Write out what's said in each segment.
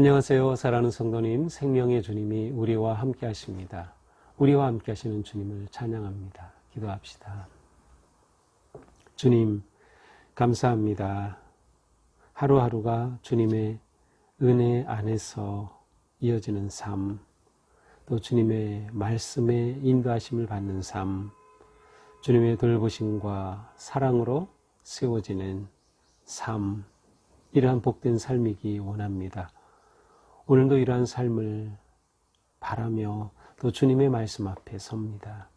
안녕하세요. 사랑하는 성도님, 생명의 주님이 우리와 함께 하십니다. 우리와 함께 하시는 주님을 찬양합니다. 기도합시다. 주님, 감사합니다. 하루하루가 주님의 은혜 안에서 이어지는 삶, 또 주님의 말씀에 인도하심을 받는 삶, 주님의 돌보심과 사랑으로 세워지는 삶, 이러한 복된 삶이기 원합니다. 오늘도 이러한 삶을 바라며 또 주님의 말씀 앞에 섭니다.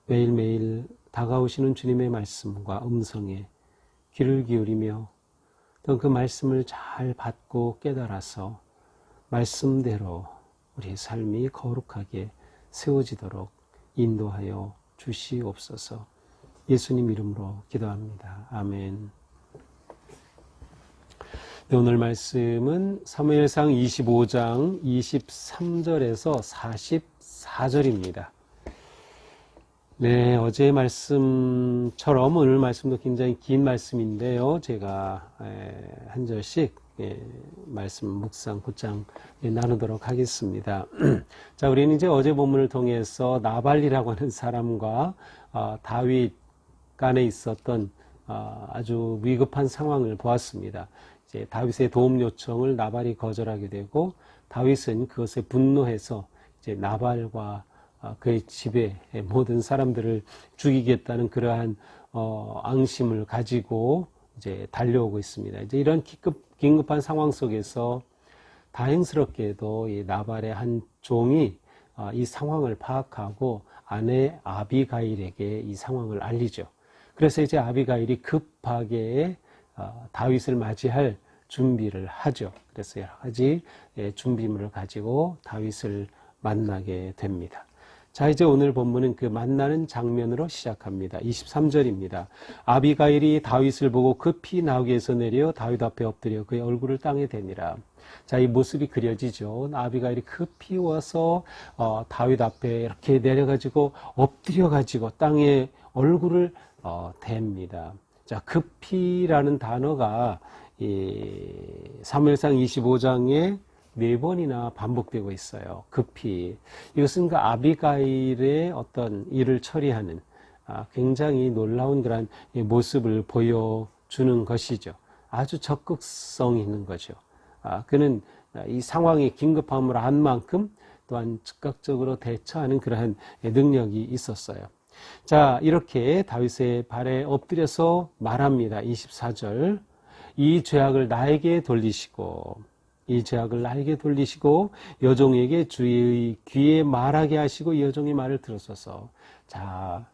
매일매일 다가오시는 주님의 말씀과 음성에 귀를 기울이며 또 그 말씀을 잘 받고 깨달아서 말씀대로 우리의 삶이 거룩하게 세워지도록 인도하여 주시옵소서. 예수님 이름으로 기도합니다. 아멘. 네, 오늘 말씀은 사무엘상 25장 23절에서 44절입니다. 네, 어제의 말씀처럼 오늘 말씀도 굉장히 긴 말씀인데요. 제가 한 절씩 말씀 묵상 곧장 나누도록 하겠습니다. 자, 우리는 이제 어제 본문을 통해서 나발이라고 하는 사람과 다윗 간에 있었던 아주 위급한 상황을 보았습니다. 이제 다윗의 도움 요청을 나발이 거절하게 되고 다윗은 그것에 분노해서 이제 나발과 그의 집의 모든 사람들을 죽이겠다는 그러한 앙심을 가지고 이제 달려오고 있습니다. 이제 이런 긴급한 상황 속에서 다행스럽게도 이 나발의 한 종이 이 상황을 파악하고 아내 아비가일에게 이 상황을 알리죠. 그래서 이제 아비가일이 급하게 다윗을 맞이할 준비를 하죠. 그래서 여러 가지 준비물을 가지고 다윗을 만나게 됩니다. 자, 이제 오늘 본문은 그 만나는 장면으로 시작합니다. 23절입니다. 아비가일이 다윗을 보고 급히 나귀에서 내려 다윗 앞에 엎드려 그의 얼굴을 땅에 대니라. 자, 이 모습이 그려지죠. 아비가일이 급히 와서 다윗 앞에 이렇게 내려가지고 엎드려가지고 땅에 얼굴을 댑니다. 자, 급히라는 단어가 이 사무엘상 25장에 4번이나 반복되고 있어요. 급히. 이것은 그 아비가일의 어떤 일을 처리하는 굉장히 놀라운 그런 모습을 보여주는 것이죠. 아주 적극성이 있는 거죠. 그는 이 상황의 긴급함을 안 만큼 또한 즉각적으로 대처하는 그러한 능력이 있었어요. 자, 이렇게 다윗의 발에 엎드려서 말합니다. 24절. 이 죄악을 나에게 돌리시고 여종에게 주의 귀에 말하게 하시고 이 여종의 말을 들으소서. 자,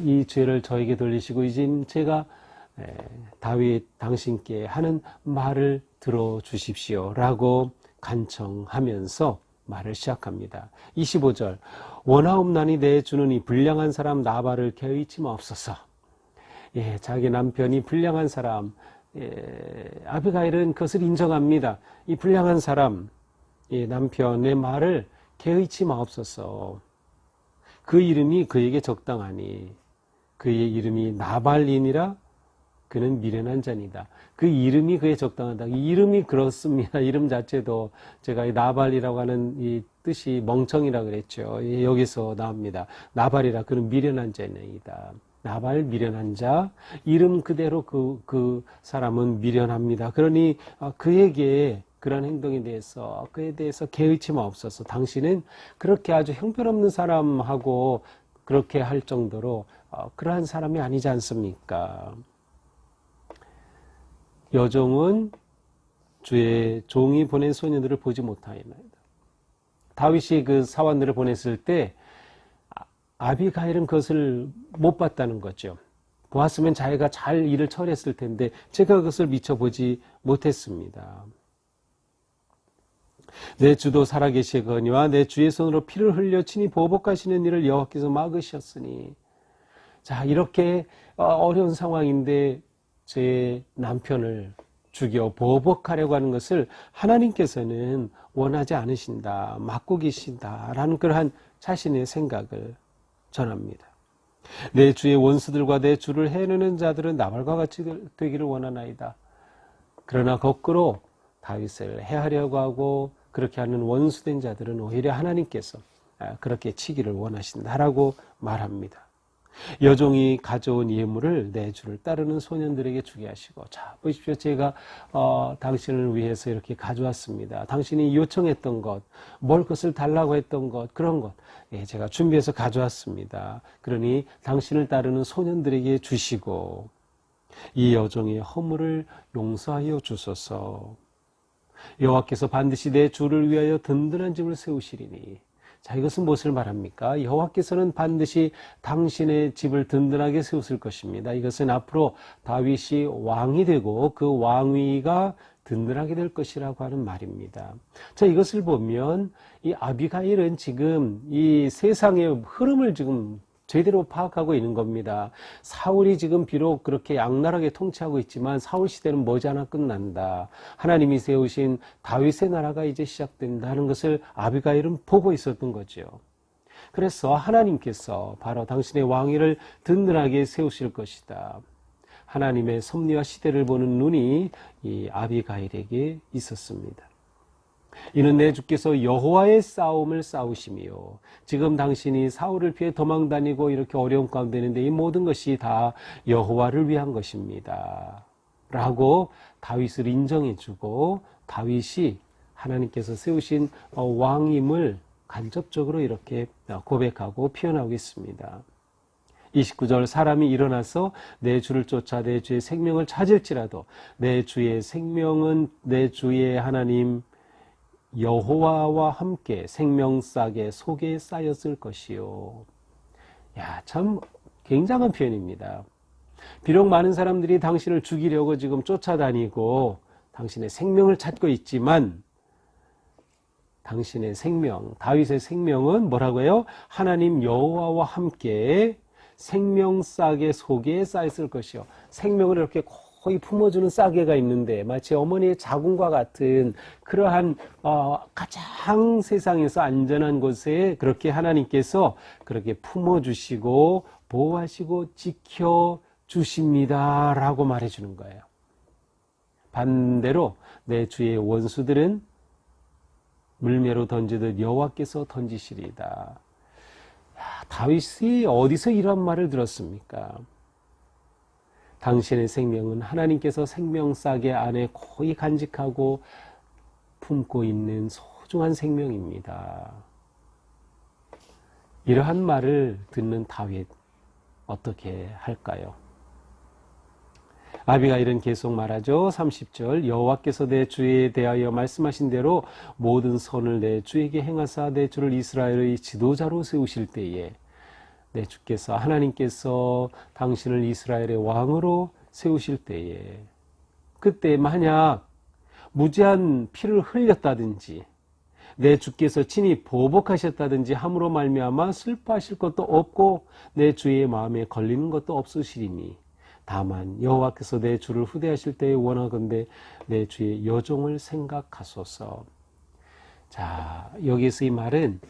이 죄를 저에게 돌리시고 이제 제가 다윗 당신께 하는 말을 들어주십시오 라고 간청하면서 말을 시작합니다. 25절. 원하옵나니 내 주는 이 불량한 사람 나발을 개의치 마옵소서. 예, 자기 남편이 불량한 사람, 아비가일은 그것을 인정합니다. 이 불량한 사람, 남편의 말을 개의치 마옵소서. 그 이름이 그에게 적당하니 그의 이름이 나발이니라. 그는 미련한 자니다. 그 이름이 그에 적당하다. 이 이름이 그렇습니다. 이름 자체도 제가 이 나발이라고 하는 이 뜻이 멍청이라 그랬죠. 여기서 나옵니다. 나발이라. 그는 미련한 자이다. 나발 미련한 자, 이름 그대로 그 사람은 미련합니다. 그러니 그에게 그런 행동에 대해서 그에 대해서 개의치 마옵소서. 당신은 그렇게 아주 형편없는 사람하고 그렇게 할 정도로 그러한 사람이 아니지 않습니까? 여종은 주의 종이 보낸 소녀들을 보지 못하였나이다. 다윗이 그 사원들을 보냈을 때 아비가일은 그것을 못 봤다는 거죠. 보았으면 자기가 잘 일을 처리했을 텐데 제가 그것을 미처 보지 못했습니다. 내 주도 살아계시거니와 내 주의 손으로 피를 흘려 친히 보복하시는 일을 여호와께서 막으셨으니. 자, 이렇게 어려운 상황인데 제 남편을 죽여 보복하려고 하는 것을 하나님께서는 원하지 않으신다, 막고 계신다라는 그러한 자신의 생각을 전합니다. 내 주의 원수들과 내 주를 해내는 자들은 나발과 같이 되기를 원하나이다. 그러나 거꾸로 다윗을 해하려고 하고 그렇게 하는 원수된 자들은 오히려 하나님께서 그렇게 치기를 원하신다라고 말합니다. 여종이 가져온 예물을 내 주를 따르는 소년들에게 주게 하시고, 자 보십시오. 제가 당신을 위해서 이렇게 가져왔습니다. 당신이 요청했던 것, 뭘 것을 달라고 했던 것, 그런 것 제가 준비해서 가져왔습니다. 그러니 당신을 따르는 소년들에게 주시고 이 여종의 허물을 용서하여 주소서. 여호와께서 반드시 내 주를 위하여 든든한 집을 세우시리니. 자, 이것은 무엇을 말합니까? 여호와께서는 반드시 당신의 집을 든든하게 세우실 것입니다. 이것은 앞으로 다윗이 왕이 되고 그 왕위가 든든하게 될 것이라고 하는 말입니다. 자, 이것을 보면 이 아비가일은 지금 이 세상의 흐름을 지금 제대로 파악하고 있는 겁니다. 사울이 지금 비록 그렇게 악랄하게 통치하고 있지만 사울 시대는 머지않아 끝난다. 하나님이 세우신 다윗의 나라가 이제 시작된다는 것을 아비가일은 보고 있었던 거죠. 그래서 하나님께서 바로 당신의 왕위를 든든하게 세우실 것이다. 하나님의 섭리와 시대를 보는 눈이 이 아비가일에게 있었습니다. 이는 내 주께서 여호와의 싸움을 싸우시며, 지금 당신이 사울을 피해 도망다니고 이렇게 어려움 가운데 있는데 이 모든 것이 다 여호와를 위한 것입니다 라고 다윗을 인정해주고, 다윗이 하나님께서 세우신 왕임을 간접적으로 이렇게 고백하고 표현하고 있습니다. 29절, 사람이 일어나서 내 주를 쫓아 내 주의 생명을 찾을지라도 내 주의 생명은 내 주의 하나님 여호와와 함께 생명싸개 속에 쌓였을 것이요. 야, 참 굉장한 표현입니다. 비록 많은 사람들이 당신을 죽이려고 지금 쫓아다니고 당신의 생명을 찾고 있지만 당신의 생명, 다윗의 생명은 뭐라고요? 하나님 여호와와 함께 생명싸개 속에 쌓였을 것이요. 생명을 이렇게 거의 품어주는 싸개가 있는데 마치 어머니의 자궁과 같은 그러한 가장 세상에서 안전한 곳에 그렇게 하나님께서 그렇게 품어주시고 보호하시고 지켜주십니다 라고 말해주는 거예요. 반대로 내 주의 원수들은 물매로 던지듯 여호와께서 던지시리이다. 다윗이 어디서 이런 말을 들었습니까? 당신의 생명은 하나님께서 생명싸개 안에 고이 간직하고 품고 있는 소중한 생명입니다. 이러한 말을 듣는 다윗 어떻게 할까요? 아비가일은 계속 말하죠. 30절, 여호와께서 내 주에 대하여 말씀하신 대로 모든 선을 내 주에게 행하사 내 주를 이스라엘의 지도자로 세우실 때에, 내 주께서 하나님께서 당신을 이스라엘의 왕으로 세우실 때에, 그때 만약 무지한 피를 흘렸다든지 내 주께서 친히 보복하셨다든지 함으로 말미암아 슬퍼하실 것도 없고 내 주의 마음에 걸리는 것도 없으시리니, 다만 여호와께서 내 주를 후대하실 때에 원하건대 내 주의 여종을 생각하소서. 자, 여기서 이 말은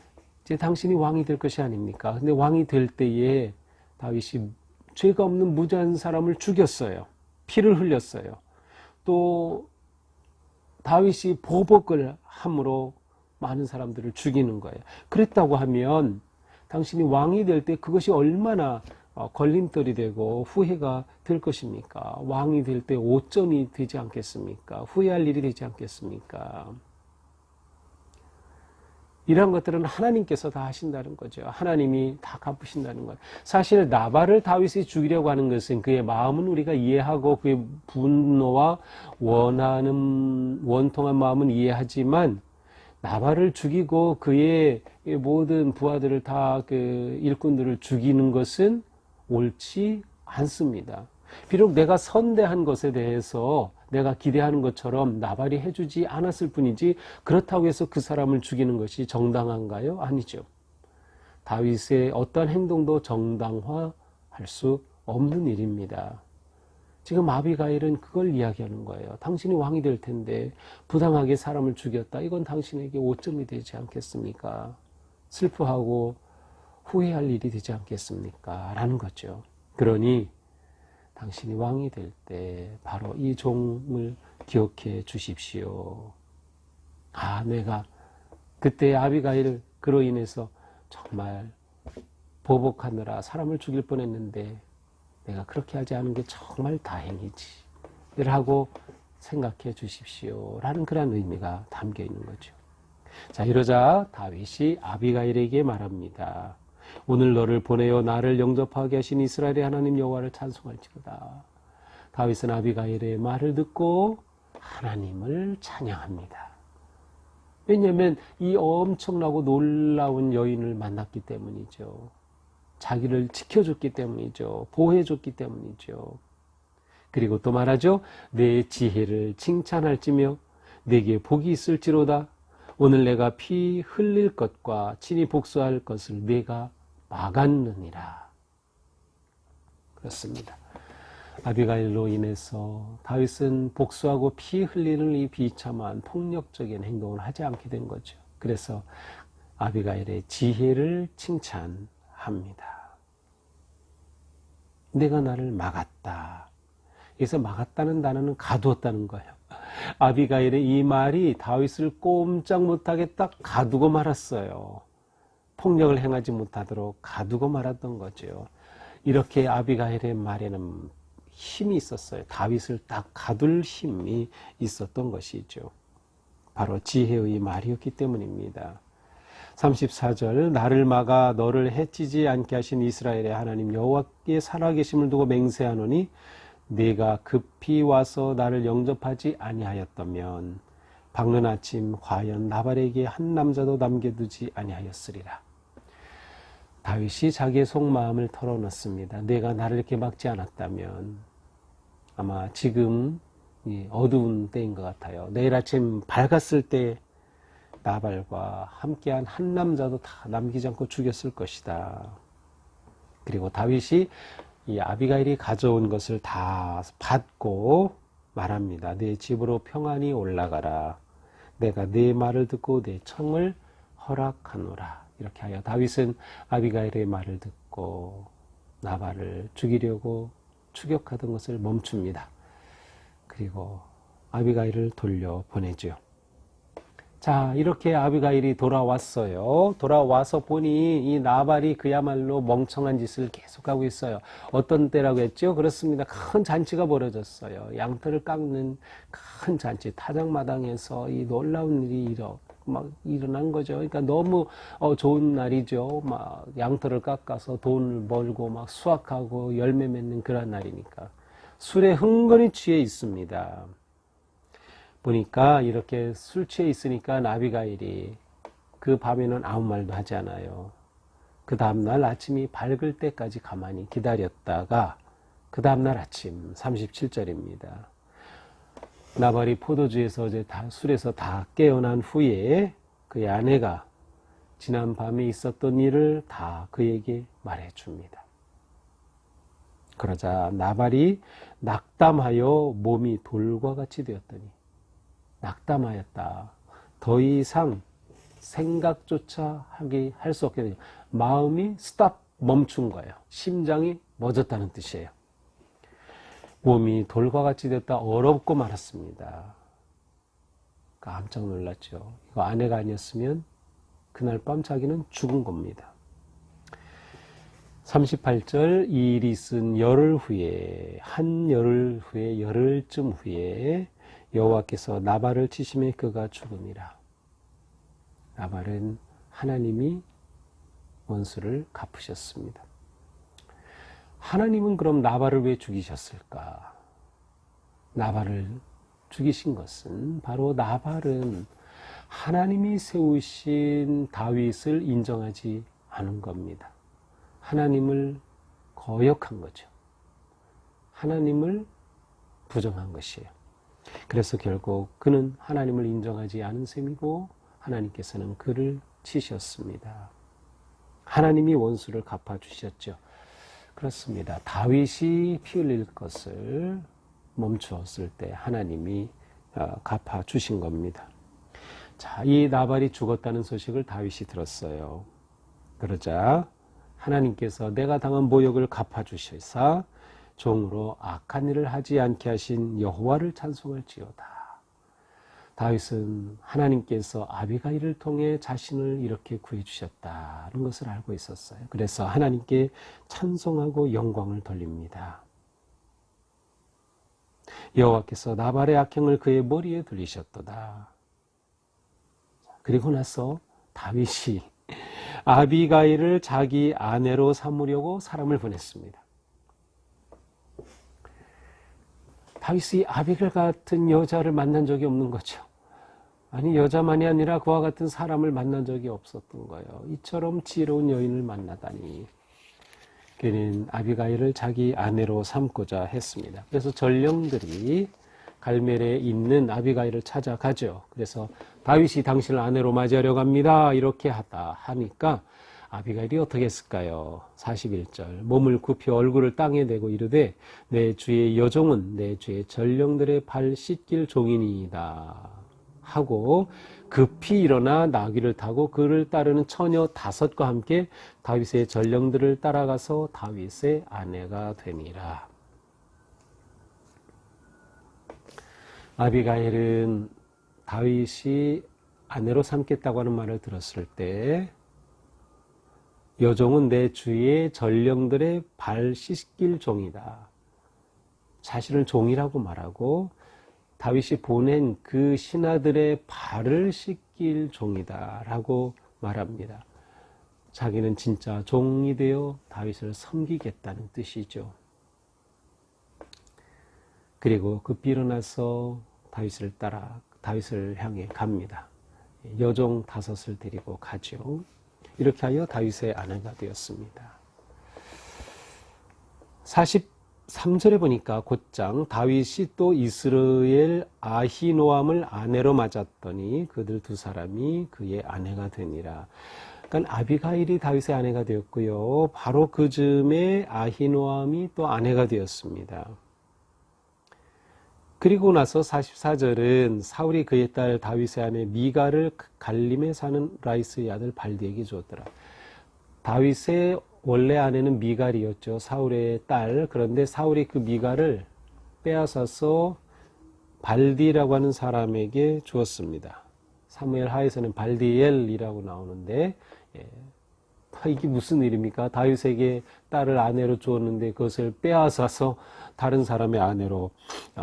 이제 당신이 왕이 될 것이 아닙니까? 근데 왕이 될 때에 다윗이 죄가 없는 무지한 사람을 죽였어요. 피를 흘렸어요. 또 다윗이 보복을 함으로 많은 사람들을 죽이는 거예요. 그랬다고 하면 당신이 왕이 될 때 그것이 얼마나 걸림돌이 되고 후회가 될 것입니까? 왕이 될 때 오점이 되지 않겠습니까? 후회할 일이 되지 않겠습니까? 이런 것들은 하나님께서 다 하신다는 거죠. 하나님이 다 갚으신다는 거예요. 사실 나발을 다윗이 죽이려고 하는 것은 그의 마음은 우리가 이해하고 그의 분노와 원통한 마음은 이해하지만, 나발을 죽이고 그의 모든 부하들을 다 그 일꾼들을 죽이는 것은 옳지 않습니다. 비록 내가 선대한 것에 대해서 내가 기대하는 것처럼 나발이 해주지 않았을 뿐이지 그렇다고 해서 그 사람을 죽이는 것이 정당한가요? 아니죠. 다윗의 어떤 행동도 정당화할 수 없는 일입니다. 지금 아비가일은 그걸 이야기하는 거예요. 당신이 왕이 될 텐데 부당하게 사람을 죽였다. 이건 당신에게 오점이 되지 않겠습니까? 슬퍼하고 후회할 일이 되지 않겠습니까? 라는 거죠. 그러니 당신이 왕이 될 때 바로 이 종을 기억해 주십시오. 내가 그때 아비가일 그로 인해서 정말 보복하느라 사람을 죽일 뻔했는데 내가 그렇게 하지 않은 게 정말 다행이지 라고 생각해 주십시오 라는 그런 의미가 담겨 있는 거죠. 자, 이러자 다윗이 아비가일에게 말합니다. 오늘 너를 보내어 나를 영접하게 하신 이스라엘의 하나님 여호와를 찬송할지로다. 다윗은 아비가일의 말을 듣고 하나님을 찬양합니다. 왜냐하면 이 엄청나고 놀라운 여인을 만났기 때문이죠. 자기를 지켜줬기 때문이죠. 보호해줬기 때문이죠. 그리고 또 말하죠. 내 지혜를 칭찬할지며 내게 복이 있을지로다. 오늘 내가 피 흘릴 것과 친히 복수할 것을 내가 막았느니라. 그렇습니다. 아비가일로 인해서 다윗은 복수하고 피 흘리는 이 비참한 폭력적인 행동을 하지 않게 된 거죠. 그래서 아비가일의 지혜를 칭찬합니다. 내가 나를 막았다. 그래서 막았다는 단어는 가두었다는 거예요. 아비가일의 이 말이 다윗을 꼼짝 못하게 딱 가두고 말았어요. 폭력을 행하지 못하도록 가두고 말았던 거죠. 이렇게 아비가일의 말에는 힘이 있었어요. 다윗을 딱 가둘 힘이 있었던 것이죠. 바로 지혜의 말이었기 때문입니다. 34절 나를 막아 너를 해치지 않게 하신 이스라엘의 하나님 여호와께 살아계심을 두고 맹세하노니 네가 급히 와서 나를 영접하지 아니하였다면 밝는 아침 과연 나발에게 한 남자도 남겨두지 아니하였으리라. 다윗이 자기의 속마음을 털어놓습니다. 내가 나를 이렇게 막지 않았다면 아마 지금 어두운 때인 것 같아요. 내일 아침 밝았을 때 나발과 함께한 한 남자도 다 남기지 않고 죽였을 것이다. 그리고 다윗이 이 아비가일이 가져온 것을 다 받고 말합니다. 내 집으로 평안히 올라가라. 내가 네 말을 듣고 내 청을 허락하노라. 이렇게 하여 다윗은 아비가일의 말을 듣고 나발을 죽이려고 추격하던 것을 멈춥니다. 그리고 아비가일을 돌려보내죠. 자, 이렇게 아비가일이 돌아왔어요. 돌아와서 보니 이 나발이 그야말로 멍청한 짓을 계속하고 있어요. 어떤 때라고 했죠? 그렇습니다. 큰 잔치가 벌어졌어요. 양털을 깎는 큰 잔치, 타작마당에서 이 놀라운 일이 일어난 거죠. 그러니까 너무 좋은 날이죠. 막 양털을 깎아서 돈을 벌고 막 수확하고 열매 맺는 그런 날이니까 술에 흥건히 취해 있습니다. 보니까 이렇게 술 취해 있으니까 아비가일이 그 밤에는 아무 말도 하지 않아요. 그 다음날 아침이 밝을 때까지 가만히 기다렸다가 그 다음날 아침 37절입니다. 나발이 포도주에서 술에서 다 깨어난 후에 그의 아내가 지난 밤에 있었던 일을 다 그에게 말해줍니다. 그러자 나발이 낙담하여 몸이 돌과 같이 되었더니 낙담하였다. 더 이상 생각조차 할 수 없게 되죠. 마음이 멈춘 거예요. 심장이 멎었다는 뜻이에요. 몸이 돌과 같이 됐다. 얼었고 말았습니다. 깜짝 놀랐죠. 이거 아내가 아니었으면 그날 밤 자기는 죽은 겁니다. 38절 이 일이 있은 열흘 후에 한 열흘 후에 열흘쯤 후에 여호와께서 나발을 치심에 그가 죽으니라. 나발은 하나님이 원수를 갚으셨습니다. 하나님은 그럼 나발을 왜 죽이셨을까? 나발을 죽이신 것은 바로 나발은 하나님이 세우신 다윗을 인정하지 않은 겁니다. 하나님을 거역한 거죠. 하나님을 부정한 것이에요. 그래서 결국 그는 하나님을 인정하지 않은 셈이고 하나님께서는 그를 치셨습니다. 하나님이 원수를 갚아주셨죠. 그렇습니다. 다윗이 피 흘릴 것을 멈추었을 때 하나님이 갚아주신 겁니다. 자, 이 나발이 죽었다는 소식을 다윗이 들었어요. 그러자 하나님께서 내가 당한 모욕을 갚아주셔서 종으로 악한 일을 하지 않게 하신 여호와를 찬송할지어다. 다윗은 하나님께서 아비가일을 통해 자신을 이렇게 구해주셨다는 것을 알고 있었어요. 그래서 하나님께 찬송하고 영광을 돌립니다. 여호와께서 나발의 악행을 그의 머리에 들리셨도다. 그리고 나서 다윗이 아비가일을 자기 아내로 삼으려고 사람을 보냈습니다. 다윗이 아비가일 같은 여자를 만난 적이 없는 거죠. 아니, 여자만이 아니라 그와 같은 사람을 만난 적이 없었던 거예요. 이처럼 지혜로운 여인을 만나다니. 그는 아비가일을 자기 아내로 삼고자 했습니다. 그래서 전령들이 갈멜에 있는 아비가일을 찾아가죠. 그래서 다윗이 당신을 아내로 맞이하려고 합니다. 이렇게 하니까 아비가일이 어떻게 했을까요? 41절. 몸을 굽혀 얼굴을 땅에 대고 이르되 내 주의 여종은 내 주의 전령들의 발 씻길 종이니이다. 하고 급히 일어나 나귀를 타고 그를 따르는 처녀 5과 함께 다윗의 전령들을 따라가서 다윗의 아내가 되니라. 아비가일은 다윗이 아내로 삼겠다고 하는 말을 들었을 때 여종은 내 주의 전령들의 발 씻길 종이다. 자신을 종이라고 말하고 다윗이 보낸 그 신하들의 발을 씻길 종이다 라고 말합니다. 자기는 진짜 종이 되어 다윗을 섬기겠다는 뜻이죠. 그리고 급히 일어나서 다윗을 따라 다윗을 향해 갑니다. 여종 5을 데리고 가죠. 이렇게 하여 다윗의 아내가 되었습니다. 43절에 보니까 곧장 다윗이 또 이스라엘 아히노암을 아내로 맞았더니 그들 2사람이 그의 아내가 되니라. 그러니까 아비가일이 다윗의 아내가 되었고요. 바로 그 즈음에 아히노암이 또 아내가 되었습니다. 그리고 나서 44절은 사울이 그의 딸 다윗의 아내 미가를 갈림에 사는 라이스의 아들 발디에게 주었더라. 다윗의 원래 아내는 미갈이었죠. 사울의 딸. 그런데 사울이 그 미갈을 빼앗아서 발디라고 하는 사람에게 주었습니다. 사무엘 하에서는 발디엘이라고 나오는데 이게 무슨 일입니까? 다윗에게 딸을 아내로 주었는데 그것을 빼앗아서 다른 사람의 아내로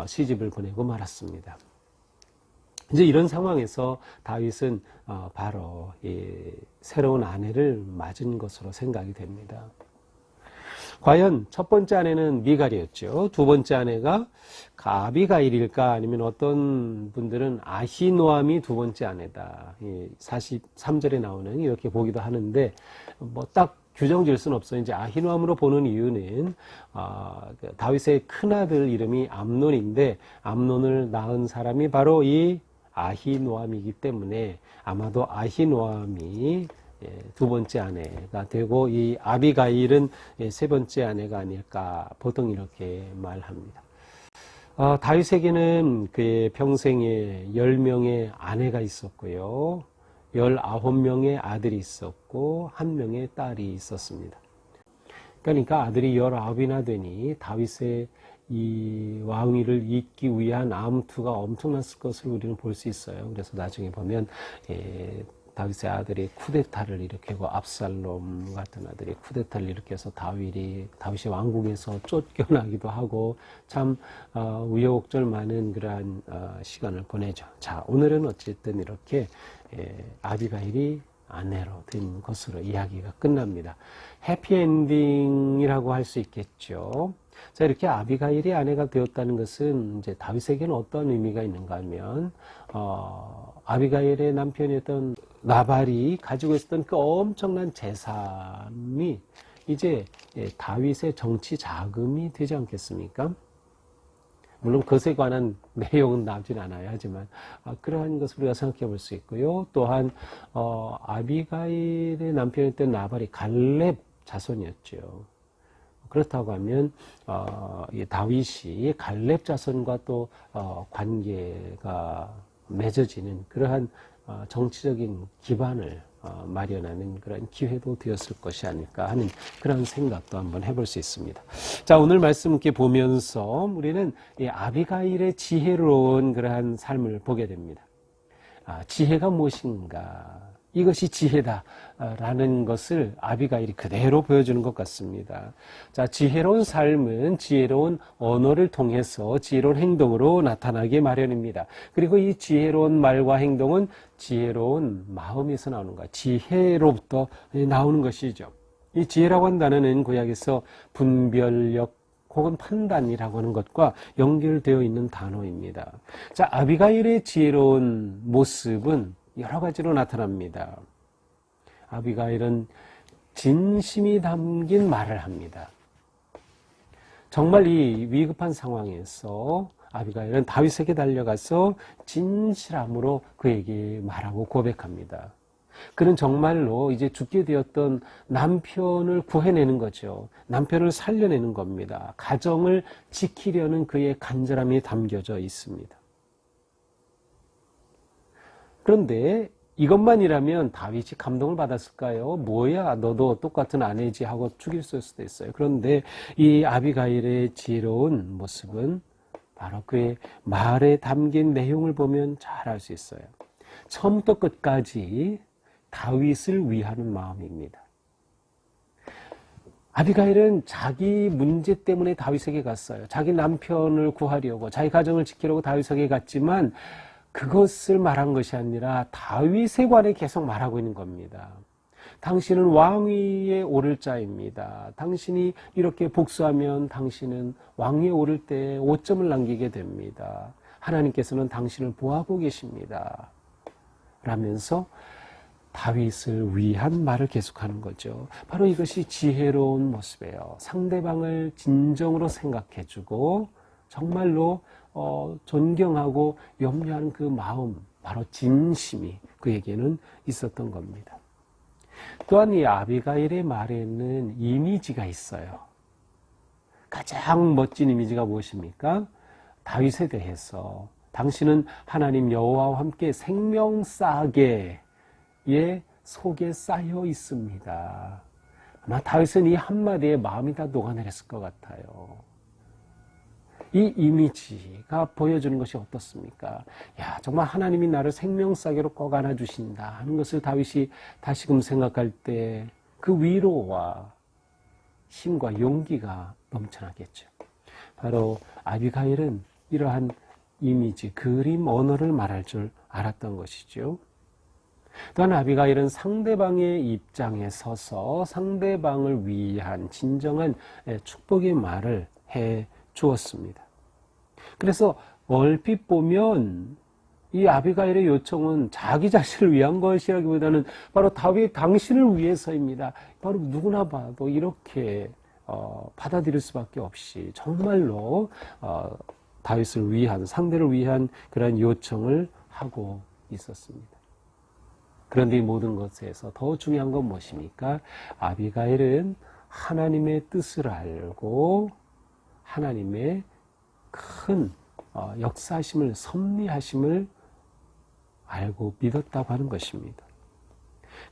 시집을 보내고 말았습니다. 이제 이런 상황에서 다윗은 바로 새로운 아내를 맞은 것으로 생각이 됩니다. 과연 첫 번째 아내는 미갈이었죠. 두 번째 아내가 아비가일일까? 아니면 어떤 분들은 아히노암이 두 번째 아내다. 43절에 나오는 이렇게 보기도 하는데 뭐 딱 규정 지을 수는 없어요. 이제 아히노암으로 보는 이유는 다윗의 큰아들 이름이 암논인데 암논을 낳은 사람이 바로 이 아히노암이기 때문에 아마도 아히노암이 두 번째 아내가 되고 이 아비가일은 세 번째 아내가 아닐까 보통 이렇게 말합니다. 다윗에게는 그의 평생에 10명의 아내가 있었고요. 19명의 아들이 있었고 1명의 딸이 있었습니다. 그러니까 아들이 19이나 되니 다윗의 이 왕위를 잇기 위한 암투가 엄청났을 것을 우리는 볼 수 있어요. 그래서 나중에 보면 다윗의 아들이 쿠데타를 일으키고 압살롬 같은 아들이 쿠데타를 일으켜서 다윗이 왕궁에서 쫓겨나기도 하고 참 우여곡절 많은 그러한 시간을 보내죠. 자, 오늘은 어쨌든 이렇게 아비가일이 아내로 된 것으로 이야기가 끝납니다. 해피엔딩이라고 할 수 있겠죠. 자, 이렇게 아비가일이 아내가 되었다는 것은 이제 다윗에게는 어떤 의미가 있는가 하면 아비가일의 남편이었던 나발이 가지고 있었던 그 엄청난 재산이 이제 다윗의 정치 자금이 되지 않겠습니까? 물론 그것에 관한 내용은 나오진 않아요. 하지만 그러한 것을 우리가 생각해 볼 수 있고요. 또한 아비가일의 남편이었던 나발이 갈렙 자손이었죠. 그렇다고 하면 다윗이 갈렙 자손과 또 관계가 맺어지는 그러한 정치적인 기반을 마련하는 그런 기회도 되었을 것이 아닐까 하는 그런 생각도 한번 해볼 수 있습니다. 자, 오늘 말씀 이렇게 보면서 우리는 이 아비가일의 지혜로운 그러한 삶을 보게 됩니다. 지혜가 무엇인가? 이것이 지혜다라는 것을 아비가일이 그대로 보여주는 것 같습니다. 자, 지혜로운 삶은 지혜로운 언어를 통해서 지혜로운 행동으로 나타나기 마련입니다. 그리고 이 지혜로운 말과 행동은 지혜로운 마음에서 나오는 것, 지혜로부터 나오는 것이죠. 이 지혜라고 한 단어는 구약에서 분별력 혹은 판단이라고 하는 것과 연결되어 있는 단어입니다. 자, 아비가일의 지혜로운 모습은 여러 가지로 나타납니다. 아비가일은 진심이 담긴 말을 합니다. 정말 이 위급한 상황에서 아비가일은 다윗에게 달려가서 진실함으로 그에게 말하고 고백합니다. 그는 정말로 이제 죽게 되었던 남편을 구해내는 거죠. 남편을 살려내는 겁니다. 가정을 지키려는 그의 간절함이 담겨져 있습니다. 그런데 이것만이라면 다윗이 감동을 받았을까요? 뭐야, 너도 똑같은 아내지 하고 죽일 수도 있어요. 그런데 이 아비가일의 지혜로운 모습은 바로 그의 말에 담긴 내용을 보면 잘 알 수 있어요. 처음부터 끝까지 다윗을 위하는 마음입니다. 아비가일은 자기 문제 때문에 다윗에게 갔어요. 자기 남편을 구하려고, 자기 가정을 지키려고 다윗에게 갔지만 그것을 말한 것이 아니라 다윗에 관해 계속 말하고 있는 겁니다. 당신은 왕위에 오를 자입니다. 당신이 이렇게 복수하면 당신은 왕위에 오를 때 오점을 남기게 됩니다. 하나님께서는 당신을 보호하고 계십니다. 라면서 다윗을 위한 말을 계속하는 거죠. 바로 이것이 지혜로운 모습이에요. 상대방을 진정으로 생각해주고 정말로 존경하고 염려하는 그 마음, 바로 진심이 그에게는 있었던 겁니다. 또한 이 아비가일의 말에는 이미지가 있어요. 가장 멋진 이미지가 무엇입니까? 다윗에 대해서 당신은 하나님 여호와와 함께 생명싸개의 속에 쌓여 있습니다. 아마 다윗은 이 한마디에 마음이 다 녹아내렸을 것 같아요. 이 이미지가 보여주는 것이 어떻습니까? 야, 정말 하나님이 나를 생명싸개로 꼭 안아주신다 하는 것을 다윗이 다시금 생각할 때 그 위로와 힘과 용기가 넘쳐나겠죠. 바로 아비가일은 이러한 이미지, 그림, 언어를 말할 줄 알았던 것이죠. 또한 아비가일은 상대방의 입장에 서서 상대방을 위한 진정한 축복의 말을 해 주었습니다. 그래서 얼핏 보면 이 아비가일의 요청은 자기 자신을 위한 것이라기보다는 바로 다윗 당신을 위해서입니다. 바로 누구나 봐도 이렇게 받아들일 수밖에 없이 정말로 다윗을 위한, 상대를 위한 그런 요청을 하고 있었습니다. 그런데 이 모든 것에서 더 중요한 건 무엇입니까? 아비가일은 하나님의 뜻을 알고 하나님의 큰 역사하심을, 섭리하심을 알고 믿었다고 하는 것입니다.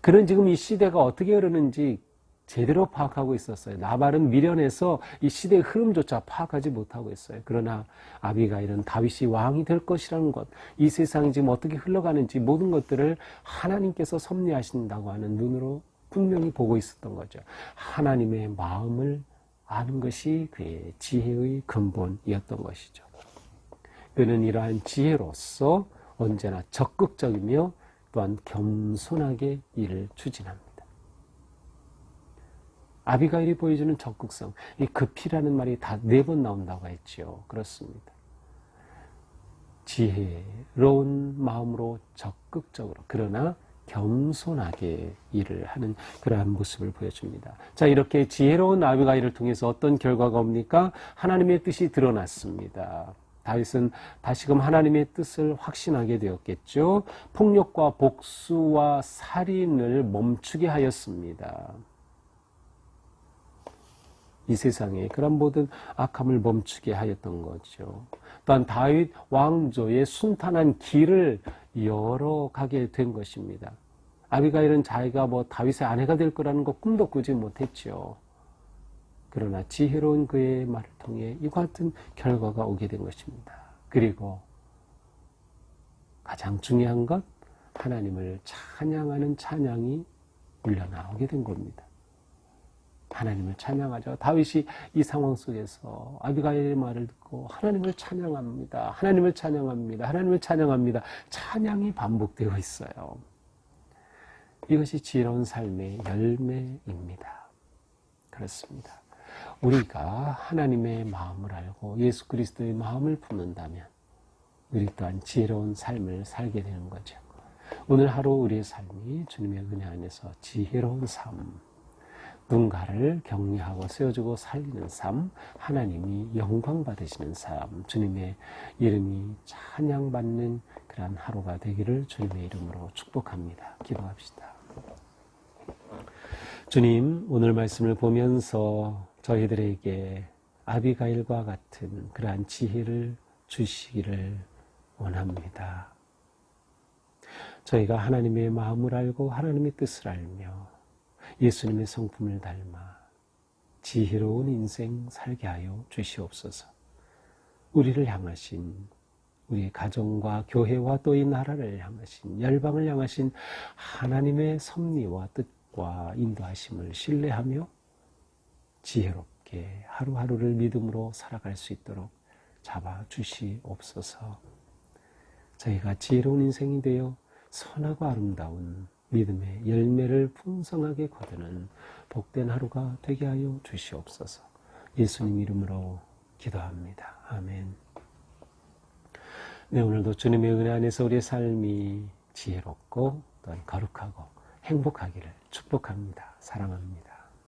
그는 지금 이 시대가 어떻게 흐르는지 제대로 파악하고 있었어요. 나발은 미련해서 이 시대의 흐름조차 파악하지 못하고 있어요. 그러나 아비가일은 다윗이 왕이 될 것이라는 것, 이 세상이 지금 어떻게 흘러가는지 모든 것들을 하나님께서 섭리하신다고 하는 눈으로 분명히 보고 있었던 거죠. 하나님의 마음을 아는 것이 그의 지혜의 근본이었던 것이죠. 그는 이러한 지혜로서 언제나 적극적이며 또한 겸손하게 일을 추진합니다. 아비가일이 보여주는 적극성, 이 급히라는 말이 다 4번 나온다고 했지요. 그렇습니다. 지혜로운 마음으로 적극적으로, 그러나 겸손하게 일을 하는 그러한 모습을 보여줍니다. 자, 이렇게 지혜로운 아비가일을 통해서 어떤 결과가 옵니까? 하나님의 뜻이 드러났습니다. 다윗은 다시금 하나님의 뜻을 확신하게 되었겠죠. 폭력과 복수와 살인을 멈추게 하였습니다. 이 세상에 그런 모든 악함을 멈추게 하였던 거죠. 또한 다윗 왕조의 순탄한 길을 열어가게 된 것입니다. 아비가일은 자기가 뭐 다윗의 아내가 될 거라는 거 꿈도 꾸지 못했죠. 그러나 지혜로운 그의 말을 통해 이와 같은 결과가 오게 된 것입니다. 그리고 가장 중요한 것, 하나님을 찬양하는 찬양이 울려나오게 된 겁니다. 하나님을 찬양하죠. 다윗이 이 상황 속에서 아비가일의 말을 듣고 하나님을 찬양합니다. 하나님을 찬양합니다. 하나님을 찬양합니다. 찬양이 반복되고 있어요. 이것이 지혜로운 삶의 열매입니다. 그렇습니다. 우리가 하나님의 마음을 알고 예수 그리스도의 마음을 품는다면 우리 또한 지혜로운 삶을 살게 되는 거죠. 오늘 하루 우리의 삶이 주님의 은혜 안에서 지혜로운 삶, 누군가를 격려하고 세워주고 살리는 삶, 하나님이 영광 받으시는 삶, 주님의 이름이 찬양받는 그러한 하루가 되기를 주님의 이름으로 축복합니다. 기도합시다. 주님, 오늘 말씀을 보면서 저희들에게 아비가일과 같은 그러한 지혜를 주시기를 원합니다. 저희가 하나님의 마음을 알고 하나님의 뜻을 알며 예수님의 성품을 닮아 지혜로운 인생 살게 하여 주시옵소서. 우리를 향하신, 우리 가정과 교회와 또 이 나라를 향하신, 열방을 향하신 하나님의 섭리와 뜻과 인도하심을 신뢰하며 지혜롭게 하루하루를 믿음으로 살아갈 수 있도록 잡아주시옵소서. 저희가 지혜로운 인생이 되어 선하고 아름다운 믿음의 열매를 풍성하게 거두는 복된 하루가 되게 하여 주시옵소서. 예수님 이름으로 기도합니다. 아멘. 네, 오늘도 주님의 은혜 안에서 우리의 삶이 지혜롭고 또한 거룩하고 행복하기를 축복합니다. 사랑합니다.